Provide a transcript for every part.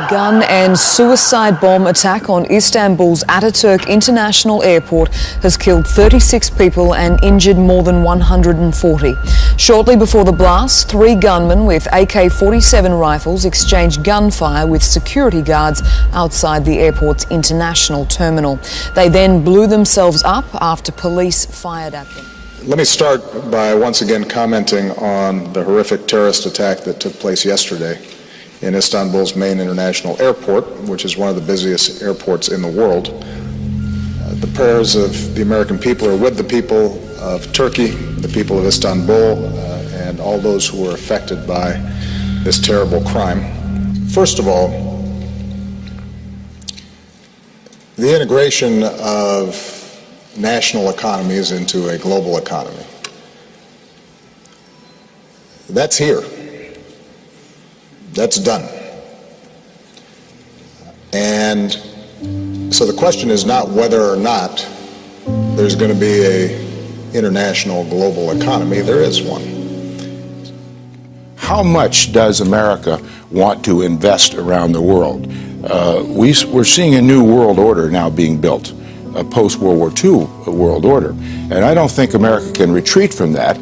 Gun and suicide bomb attack on Istanbul's Ataturk International Airport has killed 36 people and injured more than 140. Shortly before the blast, 3 gunmen with AK-47 rifles exchanged gunfire with security guards outside the airport's international terminal. They then blew themselves up after police fired at them. Let me start by once again commenting on the horrific terrorist attack that took place yesterday in Istanbul's main international airport, which is one of the busiest airports in the world. The prayers of the American people are with the people of Turkey, the people of Istanbul, and all those who were affected by this terrible crime. First of all, the integration of national economies into a global economy. That's here. That's done. And so the question is not whether or not there's going to be an international global economy. There is one. How much does America want to invest around the world? We're seeing a new world order now being built, a post-World War II world order. And I don't think America can retreat from that.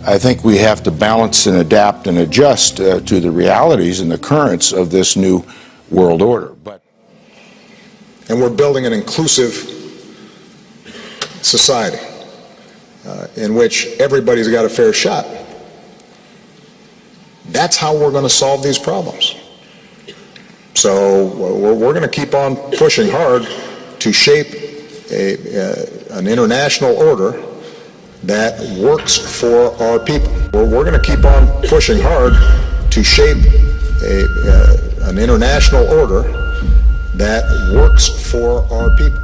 I think we have to balance and adapt and adjust to the realities and the currents of this new world order. And we're building an inclusive society in which everybody's got a fair shot. That's how we're going to solve these problems. So we're going to keep on pushing hard to shape an international order that works for our people. We're going to keep on pushing hard to shape an international order that works for our people.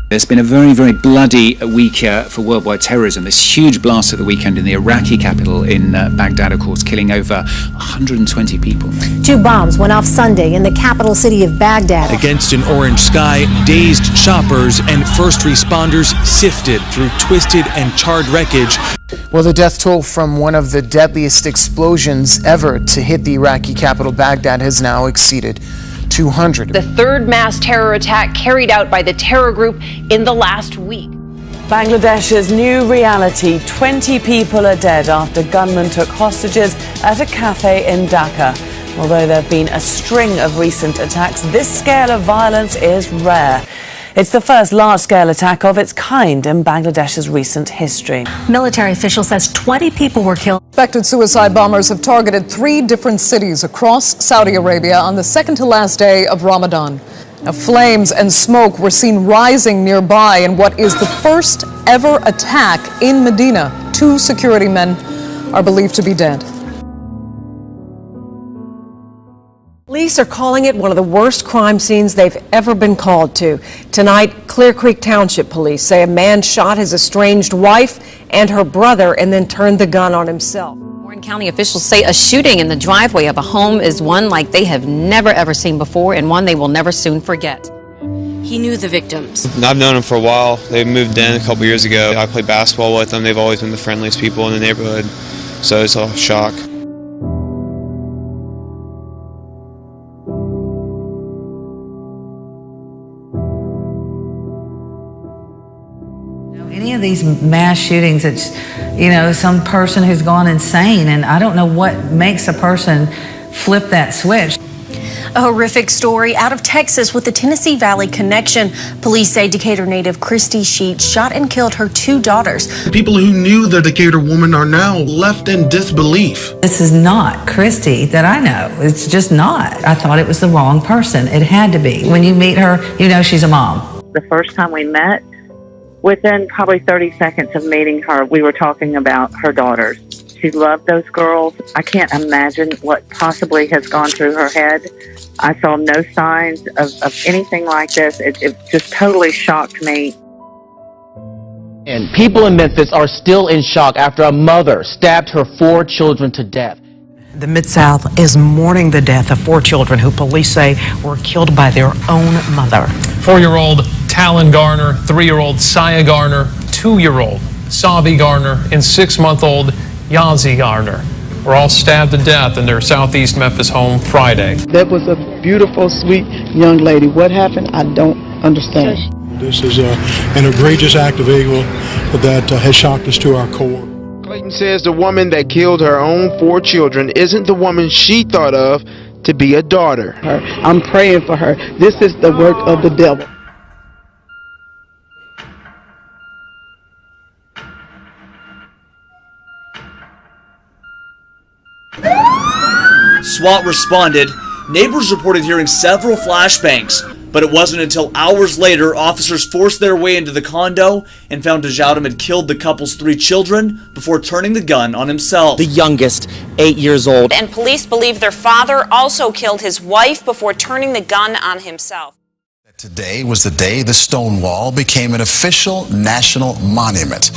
There's been a very, very bloody week for worldwide terrorism. This huge blast at the weekend in the Iraqi capital in Baghdad, of course, killing over 120 people. 2 bombs went off Sunday in the capital city of Baghdad. Against an orange sky, dazed shoppers and first responders sifted through twisted and charred wreckage. Well, the death toll from one of the deadliest explosions ever to hit the Iraqi capital, Baghdad, has now exceeded 200. The 3rd mass terror attack carried out by the terror group in the last week. Bangladesh's new reality. 20 people are dead after gunmen took hostages at a cafe in Dhaka. Although there have been a string of recent attacks, this scale of violence is rare. It's the first large-scale attack of its kind in Bangladesh's recent history. Military official says 20 people were killed. Suspected suicide bombers have targeted 3 different cities across Saudi Arabia on the second to last day of Ramadan. Now, flames and smoke were seen rising nearby in what is the first ever attack in Medina. 2 security men are believed to be dead. Police are calling it one of the worst crime scenes they've ever been called to. Tonight, Clear Creek Township police say a man shot his estranged wife and her brother and then turned the gun on himself. Warren County officials say a shooting in the driveway of a home is one like they have never ever seen before and one they will never soon forget. He knew the victims. I've known them for a while. They moved in a couple years ago. I played basketball with them. They've always been the friendliest people in the neighborhood, so it's a shock. Any of these mass shootings, it's, some person who's gone insane, and I don't know what makes a person flip that switch. A horrific story out of Texas with the Tennessee Valley connection. Police say Decatur native Christy Sheets shot and killed her 2 daughters. People who knew the Decatur woman are now left in disbelief. This is not Christy that I know. It's just not. I thought it was the wrong person. It had to be. When you meet her, you know she's a mom. The first time we met, within probably 30 seconds of meeting her, we were talking about her daughters. She loved those girls. I can't imagine what possibly has gone through her head. I saw no signs of anything like this. It just totally shocked me. And people in Memphis are still in shock after a mother stabbed her 4 children to death. The Mid-South is mourning the death of 4 children who police say were killed by their own mother. 4-year-old Talon Garner, 3-year-old Saya Garner, 2-year-old Savi Garner, and 6-month-old Yazi Garner. were all stabbed to death in their southeast Memphis home Friday. That was a beautiful, sweet young lady. What happened, I don't understand. This is an egregious act of evil that has shocked us to our core. Clayton says the woman that killed her own 4 children isn't the woman she thought of to be a daughter. I'm praying for her. This is the work of the devil. SWAT responded. Neighbors reported hearing several flashbangs, but it wasn't until hours later officers forced their way into the condo and found Djoudim had killed the couple's 3 children before turning the gun on himself. The youngest, 8 years old. And police believe their father also killed his wife before turning the gun on himself. Today was the day the Stonewall became an official national monument.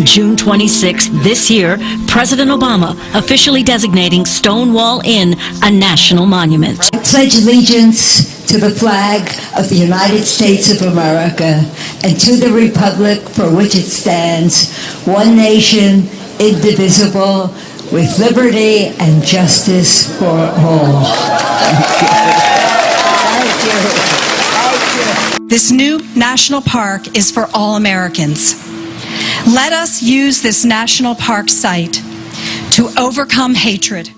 June 26th this year, President Obama officially designating Stonewall Inn a national monument. I pledge allegiance to the flag of the United States of America and to the republic for which it stands, one nation, indivisible, with liberty and justice for all. Thank you. This new national park is for all Americans. Let us use this national park site to overcome hatred.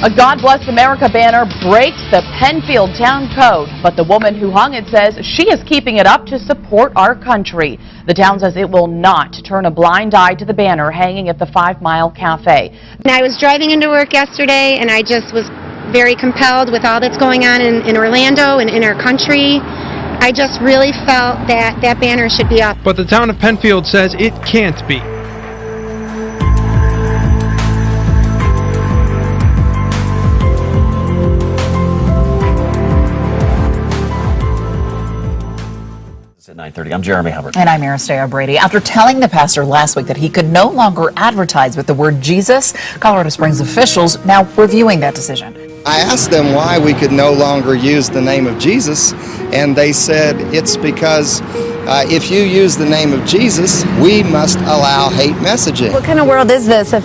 A God Bless America banner breaks the Penfield town code, but the woman who hung it says she is keeping it up to support our country. The town says it will not turn a blind eye to the banner hanging at the 5 Mile Cafe. I was driving into work yesterday and I just was very compelled with all that's going on in Orlando and in our country. I just really felt that that banner should be up. But the town of Penfield says it can't be. At 9:30, I'm Jeremy Hubbard. And I'm Aristea Brady. After telling the pastor last week that he could no longer advertise with the word Jesus, Colorado Springs officials now reviewing that decision. I asked them why we could no longer use the name of Jesus, and they said it's because if you use the name of Jesus, we must allow hate messaging. What kind of world is this if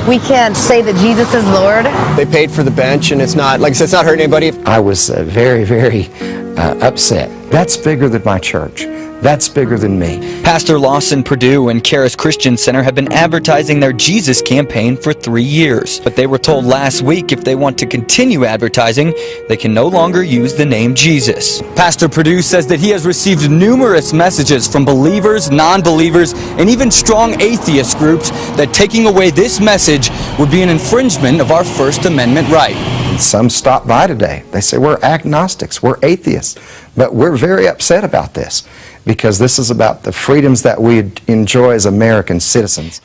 we can't say that Jesus is Lord? They paid for the bench, and it's not, like I said, it's not hurting anybody. I was very, very upset. That's bigger than my church. That's bigger than me. Pastor Lawson Perdue and Charis Christian Center have been advertising their Jesus campaign for 3 years. But they were told last week if they want to continue advertising, they can no longer use the name Jesus. Pastor Perdue says that he has received numerous messages from believers, non-believers, and even strong atheist groups that taking away this message would be an infringement of our First Amendment right. Some stop by today. They say we're agnostics, we're atheists, but we're very upset about this because this is about the freedoms that we enjoy as American citizens.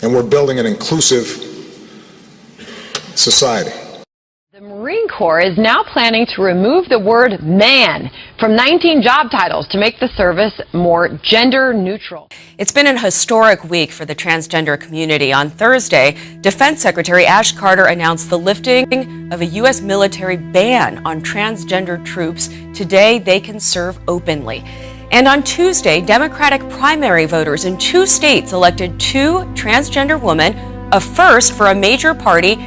And we're building an inclusive society. The Marine Corps is now planning to remove the word man from 19 job titles to make the service more gender neutral. It's been an historic week for the transgender community. On Thursday, Defense Secretary Ash Carter announced the lifting of a U.S. military ban on transgender troops. Today, they can serve openly. And on Tuesday, Democratic primary voters in 2 states elected 2 transgender women, a first for a major party,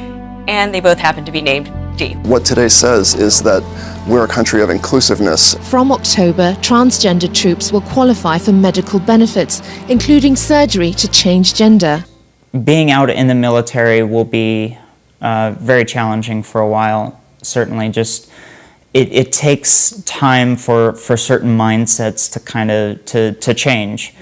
and they both happen to be named D. What today says is that we're a country of inclusiveness. From October, transgender troops will qualify for medical benefits, including surgery to change gender. Being out in the military will be very challenging for a while, certainly. Just it takes time for certain mindsets to kind of to change,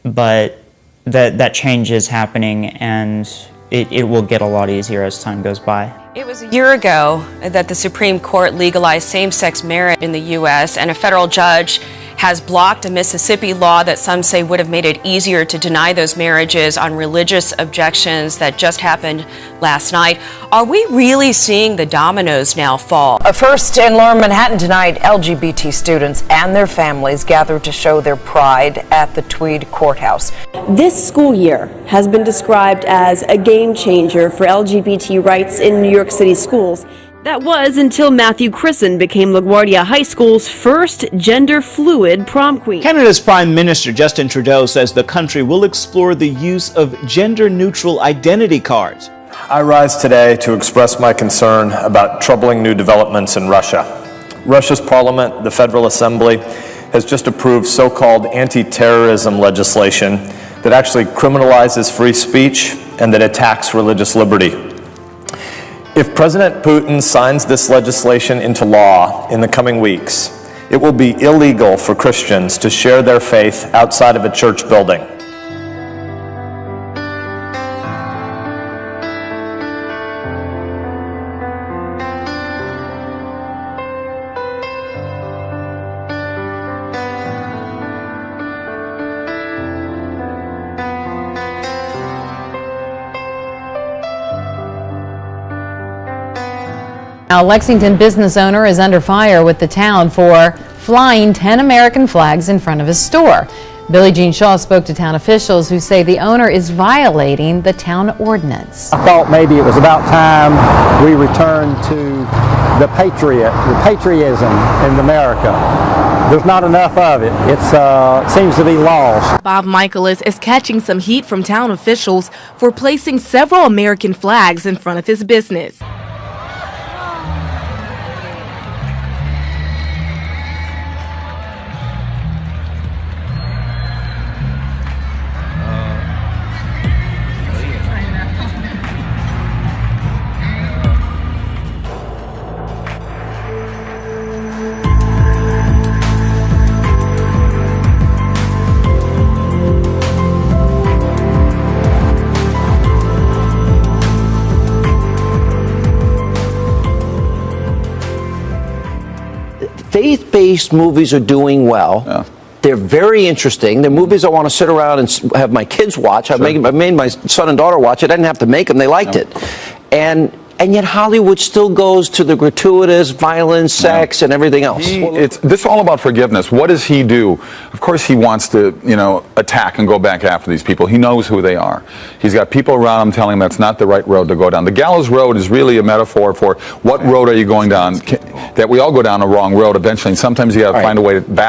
but that change is happening, and it will get a lot easier as time goes by. It was a year ago that the Supreme Court legalized same-sex marriage in the U.S., and a federal judge has blocked a Mississippi law that some say would have made it easier to deny those marriages on religious objections that just happened last night. Are we really seeing the dominoes now fall? First in Lower Manhattan tonight, LGBT students and their families gathered to show their pride at the Tweed Courthouse. This school year has been described as a game changer for LGBT rights in New York City schools. That was until Matthew Chrisson became LaGuardia High School's first gender-fluid prom queen. Canada's Prime Minister Justin Trudeau says the country will explore the use of gender-neutral identity cards. I rise today to express my concern about troubling new developments in Russia. Russia's parliament, the Federal Assembly, has just approved so-called anti-terrorism legislation that actually criminalizes free speech and that attacks religious liberty. If President Putin signs this legislation into law in the coming weeks, it will be illegal for Christians to share their faith outside of a church building. Now, a Lexington business owner is under fire with the town for flying 10 American flags in front of his store. Billie Jean Shaw spoke to town officials who say the owner is violating the town ordinance. I thought maybe it was about time we returned to the patriotism in America. There's not enough of it. It seems to be lost. Bob Michaelis is catching some heat from town officials for placing several American flags in front of his business. Faith-based movies are doing well. Yeah. They're very interesting. They're movies I want to sit around and have my kids watch. Sure. I made my son and daughter watch it. I didn't have to make them. They liked it. And yet Hollywood still goes to the gratuitous violence, sex, and everything else. This is all about forgiveness. What does he do? Of course he wants to, attack and go back after these people. He knows who they are. He's got people around him telling him that's not the right road to go down. The gallows road is really a metaphor for what road are you going down, that we all go down a wrong road eventually, and sometimes you got to find a way back.